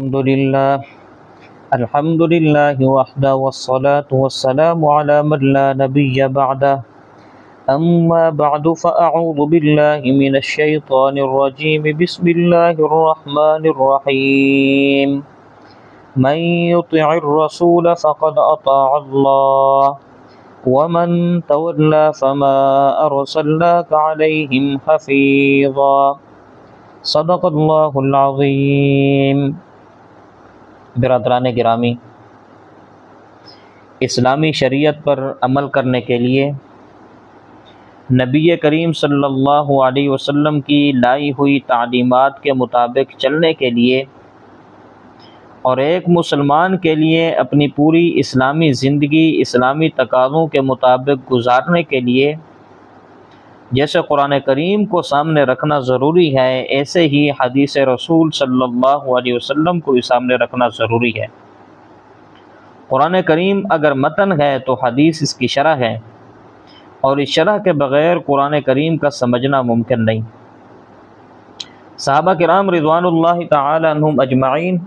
الحمد لله وحده والصلاة والسلام على من لا نبي بعده أما بعد فأعوذ بالله من الشيطان الرجيم بسم الله الرحمن الرحيم من يطع الرسول فقد أطاع الله ومن تولى فما أرسلناك عليهم حفيظا صدق اللہ العظیم۔ برادران گرامی، اسلامی شریعت پر عمل کرنے کے لیے نبی کریم صلی اللہ علیہ وسلم کی لائی ہوئی تعلیمات کے مطابق چلنے کے لیے اور ایک مسلمان کے لیے اپنی پوری اسلامی زندگی اسلامی تقاضوں کے مطابق گزارنے کے لیے جیسے قرآن کریم کو سامنے رکھنا ضروری ہے، ایسے ہی حدیث رسول صلی اللہ علیہ وسلم کو بھی سامنے رکھنا ضروری ہے۔ قرآن کریم اگر متن ہے تو حدیث اس کی شرح ہے، اور اس شرح کے بغیر قرآن کریم کا سمجھنا ممکن نہیں۔ صحابہ کرام رضوان اللہ تعالی عنہم اجمعین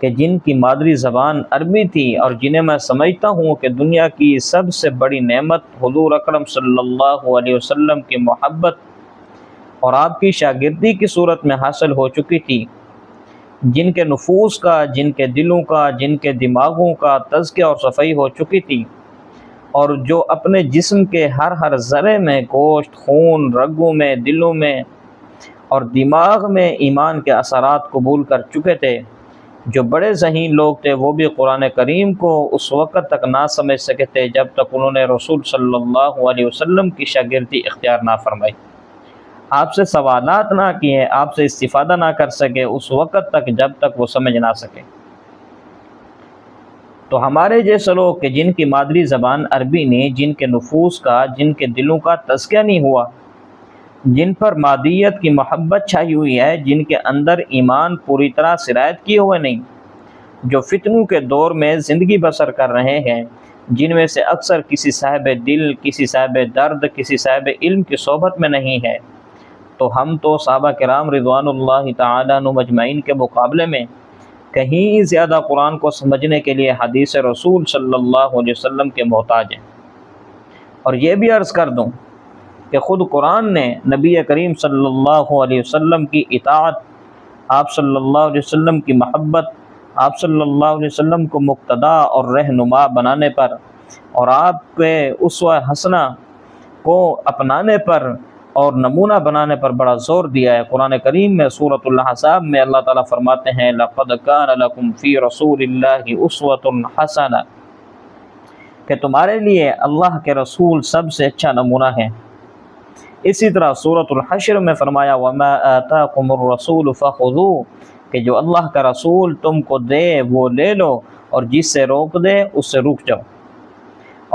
کہ جن کی مادری زبان عربی تھی اور جنہیں میں سمجھتا ہوں کہ دنیا کی سب سے بڑی نعمت حضور اکرم صلی اللہ علیہ وسلم کی محبت اور آپ کی شاگردی کی صورت میں حاصل ہو چکی تھی، جن کے نفوس کا، جن کے دلوں کا، جن کے دماغوں کا تزکیہ اور صفائی ہو چکی تھی، اور جو اپنے جسم کے ہر ذرے میں، گوشت، خون، رگوں میں، دلوں میں اور دماغ میں ایمان کے اثرات قبول کر چکے تھے، جو بڑے ذہین لوگ تھے وہ بھی قرآن کریم کو اس وقت تک نہ سمجھ سکے تھے جب تک انہوں نے رسول صلی اللہ علیہ وسلم کی شاگردی اختیار نہ فرمائی، آپ سے سوالات نہ کیے، آپ سے استفادہ نہ کر سکے اس وقت تک جب تک وہ سمجھ نہ سکے۔ تو ہمارے جیسے لوگ کہ جن کی مادری زبان عربی نہیں، جن کے نفوس کا، جن کے دلوں کا تزکیہ نہیں ہوا، جن پر مادیت کی محبت چھائی ہوئی ہے، جن کے اندر ایمان پوری طرح سرایت کیے ہوئے نہیں، جو فتنوں کے دور میں زندگی بسر کر رہے ہیں، جن میں سے اکثر کسی صاحب دل، کسی صاحب درد، کسی صاحب علم کی صحبت میں نہیں ہے، تو ہم تو صحابہ کرام رضوان اللہ تعالی عنہم اجمعین کے مقابلے میں کہیں زیادہ قرآن کو سمجھنے کے لیے حدیث رسول صلی اللہ علیہ وسلم کے محتاج ہیں۔ اور یہ بھی عرض کر دوں کہ خود قرآن نے نبی کریم صلی اللہ علیہ وسلم کی اطاعت، آپ صلی اللہ علیہ وسلم کی محبت، آپ صلی اللہ علیہ وسلم کو مقتدا اور رہنما بنانے پر اور آپ کے اسوہ حسنہ کو اپنانے پر اور نمونہ بنانے پر بڑا زور دیا ہے۔ قرآن کریم میں سورۃ الاحزاب میں اللہ تعالیٰ فرماتے ہیں لَقَدْ كَانَ لَكُمْ فِي رَسُولِ اللَّهِ أُسْوَةٌ حَسَنَةٌ کہ تمہارے لیے اللہ کے رسول سب سے اچھا نمونہ ہے۔ اسی طرح سورۃ الحشر میں فرمایا وَمَا آتَاكُمُ الرَّسُولُ فَخُذُوهُ کہ جو اللہ کا رسول تم کو دے وہ لے لو، اور جس سے روک دے اس سے رک جاؤ۔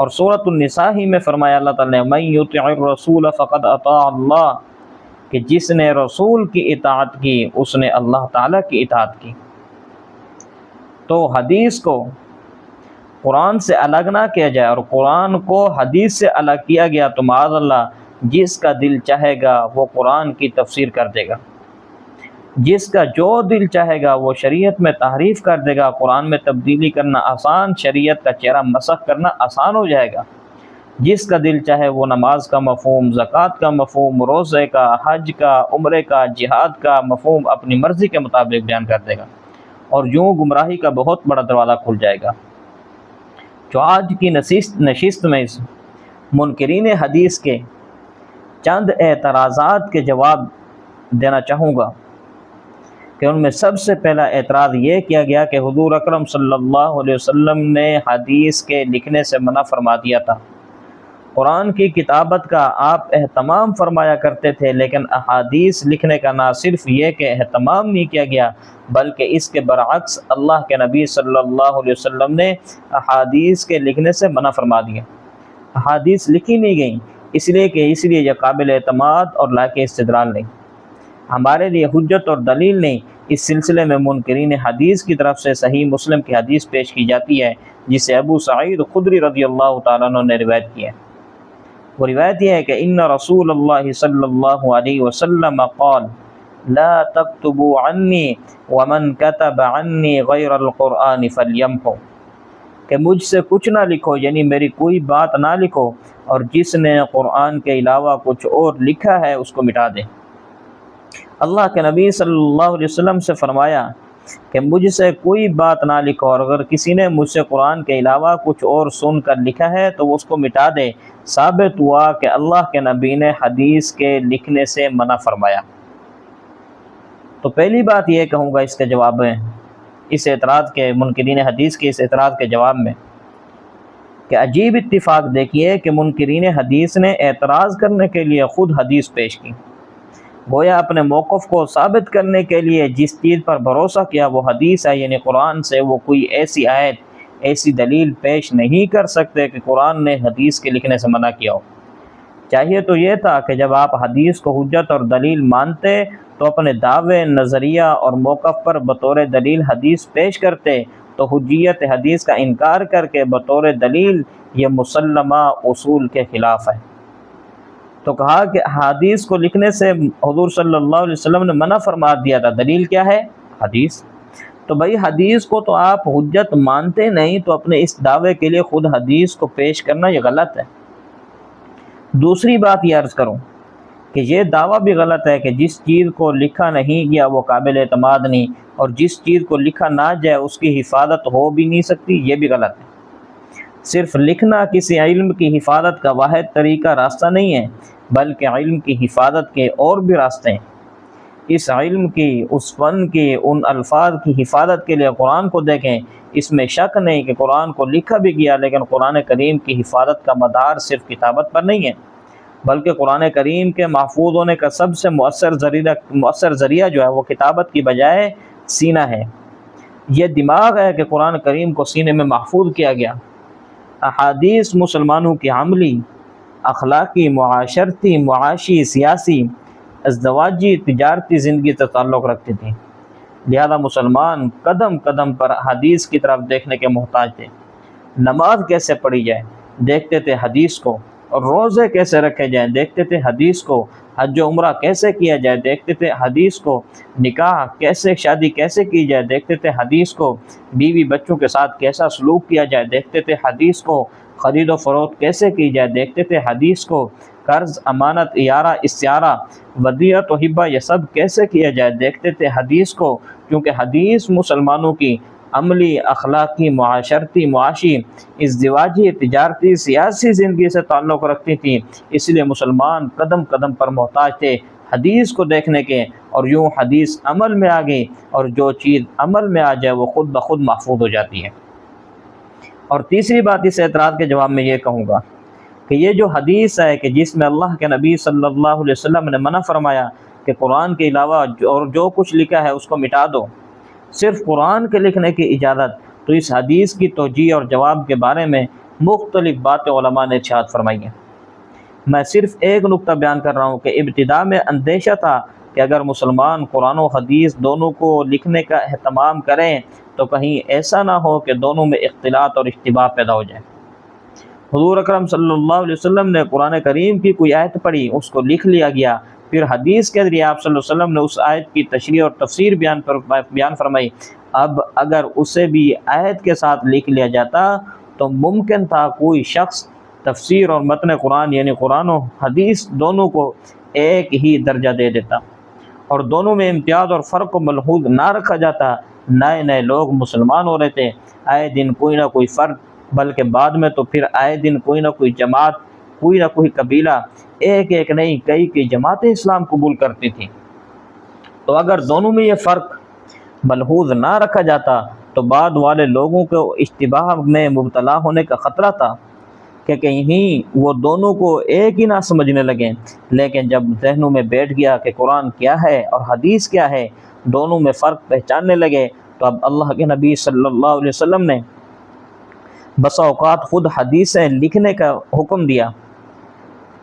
اور سورۃ النساء ہی میں فرمایا اللہ تعالیٰ نے مَن يُطِعِ الرَّسُولَ فَقَدْ أَطَاعَ اللَّهَ کہ جس نے رسول کی اطاعت کی اس نے اللہ تعالیٰ کی اطاعت کی۔ تو حدیث کو قرآن سے الگ نہ کیا جائے، اور قرآن کو حدیث سے الگ کیا گیا تو معاذ اللہ جس کا دل چاہے گا وہ قرآن کی تفسیر کر دے گا، جس کا جو دل چاہے گا وہ شریعت میں تحریف کر دے گا۔ قرآن میں تبدیلی کرنا آسان، شریعت کا چہرہ مسخ کرنا آسان ہو جائے گا۔ جس کا دل چاہے وہ نماز کا مفہوم، زکوٰۃ کا مفہوم، روزے کا، حج کا، عمرے کا، جہاد کا مفہوم اپنی مرضی کے مطابق بیان کر دے گا، اور یوں گمراہی کا بہت بڑا دروازہ کھل جائے گا۔ جو آج کی نشست میں اس منکرین حدیث کے چند اعتراضات کے جواب دینا چاہوں گا کہ ان میں سب سے پہلا اعتراض یہ کیا گیا کہ حضور اکرم صلی اللہ علیہ وسلم نے حدیث کے لکھنے سے منع فرما دیا تھا، قرآن کی کتابت کا آپ اہتمام فرمایا کرتے تھے، لیکن احادیث لکھنے کا نہ صرف یہ کہ اہتمام نہیں کیا گیا بلکہ اس کے برعکس اللہ کے نبی صلی اللہ علیہ وسلم نے احادیث کے لکھنے سے منع فرما دیا۔ احادیث لکھی نہیں گئیں اس لیے یہ قابل اعتماد اور لائق استدلال نہیں، ہمارے لیے حجت اور دلیل نہیں۔ اس سلسلے میں منکرین حدیث کی طرف سے صحیح مسلم کی حدیث پیش کی جاتی ہے جسے ابو سعید خدری رضی اللہ تعالیٰ عنہ نے روایت کی ہے۔ وہ روایت یہ ہے کہ ان رسول اللہ صلی اللہ علیہ وسلم قال لا تكتبوا عني ومن كتب عني غير القرآن فليمحو، کہ مجھ سے کچھ نہ لکھو، یعنی میری کوئی بات نہ لکھو، اور جس نے قرآن کے علاوہ کچھ اور لکھا ہے اس کو مٹا دے۔ اللہ کے نبی صلی اللہ علیہ وسلم سے فرمایا کہ مجھ سے کوئی بات نہ لکھو، اور اگر کسی نے مجھ سے قرآن کے علاوہ کچھ اور سن کر لکھا ہے تو وہ اس کو مٹا دے۔ ثابت ہوا کہ اللہ کے نبی نے حدیث کے لکھنے سے منع فرمایا۔ تو پہلی بات یہ کہوں گا اس کے جواب میں، اس اعتراض کے، منکرین حدیث کے اس اعتراض کے جواب میں، کہ عجیب اتفاق دیکھیے کہ منکرین حدیث نے اعتراض کرنے کے لیے خود حدیث پیش کی، گویا اپنے موقف کو ثابت کرنے کے لیے جس چیز پر بھروسہ کیا وہ حدیث ہے، یعنی قرآن سے وہ کوئی ایسی آیت، ایسی دلیل پیش نہیں کر سکتے کہ قرآن نے حدیث کے لکھنے سے منع کیا ہو۔ چاہیے تو یہ تھا کہ جب آپ حدیث کو حجت اور دلیل مانتے تو اپنے دعوے، نظریہ اور موقف پر بطور دلیل حدیث پیش کرتے، تو حجیت حدیث کا انکار کر کے بطور دلیل یہ مسلمہ اصول کے خلاف ہے۔ تو کہا کہ حدیث کو لکھنے سے حضور صلی اللہ علیہ وسلم نے منع فرما دیا تھا، دلیل کیا ہے؟ حدیث۔ تو بھائی حدیث کو تو آپ حجت مانتے نہیں، تو اپنے اس دعوے کے لیے خود حدیث کو پیش کرنا یہ غلط ہے۔ دوسری بات یہ عرض کروں کہ یہ دعویٰ بھی غلط ہے کہ جس چیز کو لکھا نہیں گیا وہ قابل اعتماد نہیں، اور جس چیز کو لکھا نہ جائے اس کی حفاظت ہو بھی نہیں سکتی، یہ بھی غلط ہے۔ صرف لکھنا کسی علم کی حفاظت کا واحد طریقہ راستہ نہیں ہے، بلکہ علم کی حفاظت کے اور بھی راستے ہیں۔ اس علم کی، اس فن کی، ان الفاظ کی حفاظت کے لیے قرآن کو دیکھیں۔ اس میں شک نہیں کہ قرآن کو لکھا بھی گیا، لیکن قرآن کریم کی حفاظت کا مدار صرف کتابت پر نہیں ہے، بلکہ قرآن کریم کے محفوظ ہونے کا سب سے مؤثر ذریعہ جو ہے وہ کتابت کی بجائے سینہ ہے۔ یہ دماغ ہے کہ قرآن کریم کو سینے میں محفوظ کیا گیا۔ احادیث مسلمانوں کی عملی، اخلاقی، معاشرتی، معاشی، سیاسی، ازدواجی، تجارتی زندگی سے تعلق رکھتی تھیں، لہذا مسلمان قدم قدم پر حدیث کی طرف دیکھنے کے محتاج تھے۔ نماز کیسے پڑھی جائے دیکھتے تھے حدیث کو، اور روزے کیسے رکھے جائیں دیکھتے تھے حدیث کو، حج و عمرہ کیسے کیا جائے دیکھتے تھے حدیث کو، نکاح کیسے، شادی کیسے کی جائے دیکھتے تھے حدیث کو، بیوی بچوں کے ساتھ کیسا سلوک کیا جائے دیکھتے تھے حدیث کو، خرید و فروخت کیسے کی جائے دیکھتے تھے حدیث کو، قرض، امانت، اعارہ، استعارہ، ودیعت و ہبہ یہ سب کیسے کیا جائے دیکھتے تھے حدیث کو، کیونکہ حدیث مسلمانوں کی عملی، اخلاقی، معاشرتی، معاشی، ازدواجی، تجارتی، سیاسی زندگی سے تعلق رکھتی تھی، اس لیے مسلمان قدم قدم پر محتاج تھے حدیث کو دیکھنے کے، اور یوں حدیث عمل میں آ گئی، اور جو چیز عمل میں آ جائے وہ خود بخود محفوظ ہو جاتی ہے۔ اور تیسری بات اس اعتراض کے جواب میں یہ کہوں گا کہ یہ جو حدیث ہے کہ جس میں اللہ کے نبی صلی اللہ علیہ وسلم نے منع فرمایا کہ قرآن کے علاوہ اور جو کچھ لکھا ہے اس کو مٹا دو، صرف قرآن کے لکھنے کی اجازت، تو اس حدیث کی توجیہ اور جواب کے بارے میں مختلف باتیں علماء نے ارشاد فرمائی ہیں۔ میں صرف ایک نقطہ بیان کر رہا ہوں کہ ابتدا میں اندیشہ تھا کہ اگر مسلمان قرآن و حدیث دونوں کو لکھنے کا اہتمام کریں تو کہیں ایسا نہ ہو کہ دونوں میں اختلاط اور اشتباہ پیدا ہو جائے۔ حضور اکرم صلی اللہ علیہ وسلم نے قرآن کریم کی کوئی آیت پڑھی، اس کو لکھ لیا گیا، پھر حدیث کے ذریعے آپ صلی اللہ علیہ وسلم نے اس آیت کی تشریح اور تفسیر بیان فرمائی۔ اب اگر اسے بھی آیت کے ساتھ لکھ لیا جاتا تو ممکن تھا کوئی شخص تفسیر اور متن قرآن یعنی قرآن و حدیث دونوں کو ایک ہی درجہ دے دیتا، اور دونوں میں امتیاز اور فرق کو ملحوظ نہ رکھا جاتا۔ نئے نئے لوگ مسلمان ہو رہے تھے، آئے دن کوئی نہ کوئی فرق، بلکہ بعد میں تو پھر آئے دن کوئی نہ کوئی جماعت، کوئی نہ کوئی قبیلہ، ایک نہیں کئی جماعتیں اسلام قبول کرتی تھیں۔ تو اگر دونوں میں یہ فرق ملحوظ نہ رکھا جاتا تو بعد والے لوگوں کو اشتباہ میں مبتلا ہونے کا خطرہ تھا کہ کہیں وہ دونوں کو ایک ہی نہ سمجھنے لگیں۔ لیکن جب ذہنوں میں بیٹھ گیا کہ قرآن کیا ہے اور حدیث کیا ہے، دونوں میں فرق پہچاننے لگے، تو اب اللہ کے نبی صلی اللہ علیہ وسلم نے بسا اوقات خود حدیثیں لکھنے کا حکم دیا۔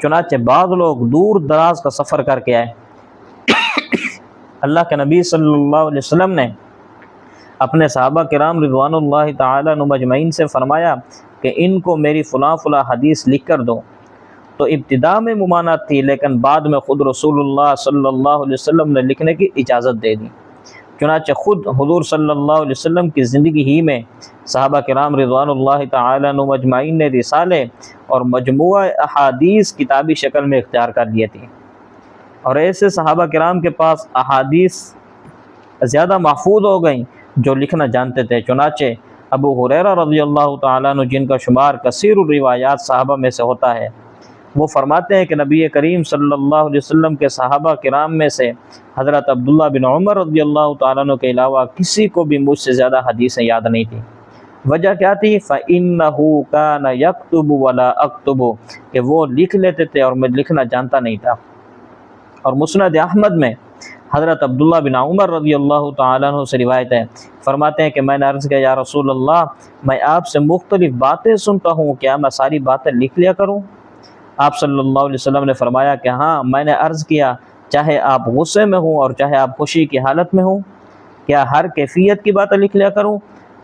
چنانچہ بعض لوگ دور دراز کا سفر کر کے آئے، اللہ کے نبی صلی اللہ علیہ وسلم نے اپنے صحابہ کرام رضوان اللہ تعالیٰ عنہم اجمعین سے فرمایا کہ ان کو میری فلاں حدیث لکھ کر دو، تو ابتدا میں ممانعت تھی، لیکن بعد میں خود رسول اللہ صلی اللہ علیہ وسلم نے لکھنے کی اجازت دے دی۔ چنانچہ خود حضور صلی اللہ علیہ وسلم کی زندگی ہی میں صحابہ کرام رضوان اللہ تعالی عنہم اجمعین نے رسالے اور مجموعہ احادیث کتابی شکل میں اختیار کر لیے تھے، اور ایسے صحابہ کرام کے پاس احادیث زیادہ محفوظ ہو گئیں جو لکھنا جانتے تھے۔ چنانچہ ابو ہریرہ رضی اللہ تعالیٰ عنہ، جن کا شمار کثیر الروایات صحابہ میں سے ہوتا ہے، وہ فرماتے ہیں کہ نبی کریم صلی اللہ علیہ وسلم کے صحابہ کرام میں سے حضرت عبداللہ بن عمر رضی اللہ تعالیٰ عنہ کے علاوہ کسی کو بھی مجھ سے زیادہ حدیثیں یاد نہیں تھیں۔ وجہ کیا تھی؟ فَإِنَّهُ كَانَ يَكْتُبُ وَلَا أَكْتُبُ، کہ وہ لکھ لیتے تھے اور میں لکھنا جانتا نہیں تھا۔ اور مسند احمد میں حضرت عبداللہ بن عمر رضی اللہ تعالیٰ عنہ سے روایت ہے، فرماتے ہیں کہ میں نے عرض کیا، یا رسول اللہ، میں آپ سے مختلف باتیں سنتا ہوں، کیا میں ساری باتیں لکھ لیا کروں؟ آپ صلی اللہ علیہ وسلم نے فرمایا کہ ہاں۔ میں نے عرض کیا، چاہے آپ غصے میں ہوں اور چاہے آپ خوشی کی حالت میں ہوں، کیا ہر کیفیت کی باتیں لکھ لیا کروں؟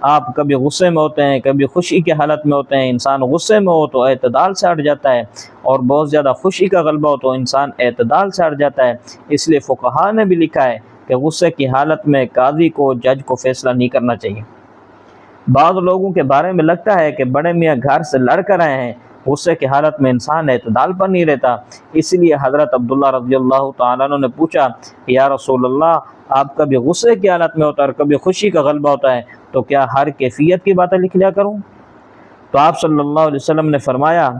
آپ کبھی غصے میں ہوتے ہیں، کبھی خوشی کی حالت میں ہوتے ہیں۔ انسان غصے میں ہو تو اعتدال سے ہٹ جاتا ہے، اور بہت زیادہ خوشی کا غلبہ ہو تو انسان اعتدال سے ہٹ جاتا ہے۔ اس لیے فقہاء نے بھی لکھا ہے کہ غصے کی حالت میں قاضی کو، جج کو فیصلہ نہیں کرنا چاہیے۔ بعض لوگوں کے بارے میں لگتا ہے کہ بڑے میاں گھر سے لڑ کر آئے ہیں، غصے کی حالت میں انسان اعتدال پر نہیں رہتا۔ اس لیے حضرت عبداللہ رضی اللہ تعالیٰ عنہ نے پوچھا، یا رسول اللہ، آپ کبھی غصے کی حالت میں ہوتا ہے اور کبھی خوشی کا غلبہ ہوتا ہے، تو کیا ہر کیفیت کی باتیں لکھ لیا کروں؟ تو آپ صلی اللہ علیہ وسلم نے فرمایا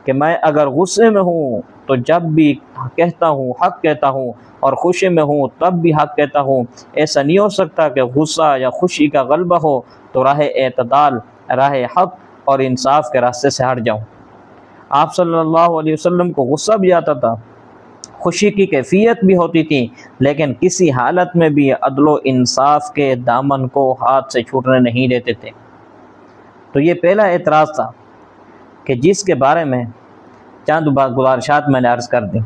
کہ میں اگر غصے میں ہوں تو جب بھی کہتا ہوں حق کہتا ہوں، اور خوشی میں ہوں تب بھی حق کہتا ہوں۔ ایسا نہیں ہو سکتا کہ غصہ یا خوشی کا غلبہ ہو تو راہ اعتدال، راہ حق اور انصاف کے راستے سے ہٹ جاؤں۔ آپ صلی اللہ علیہ وسلم کو غصہ بھی آتا تھا، خوشی کی کیفیت بھی ہوتی تھی، لیکن کسی حالت میں بھی عدل و انصاف کے دامن کو ہاتھ سے چھوٹنے نہیں دیتے تھے۔ تو یہ پہلا اعتراض تھا کہ جس کے بارے میں چند گزارشات میں نے عرض کر دیں۔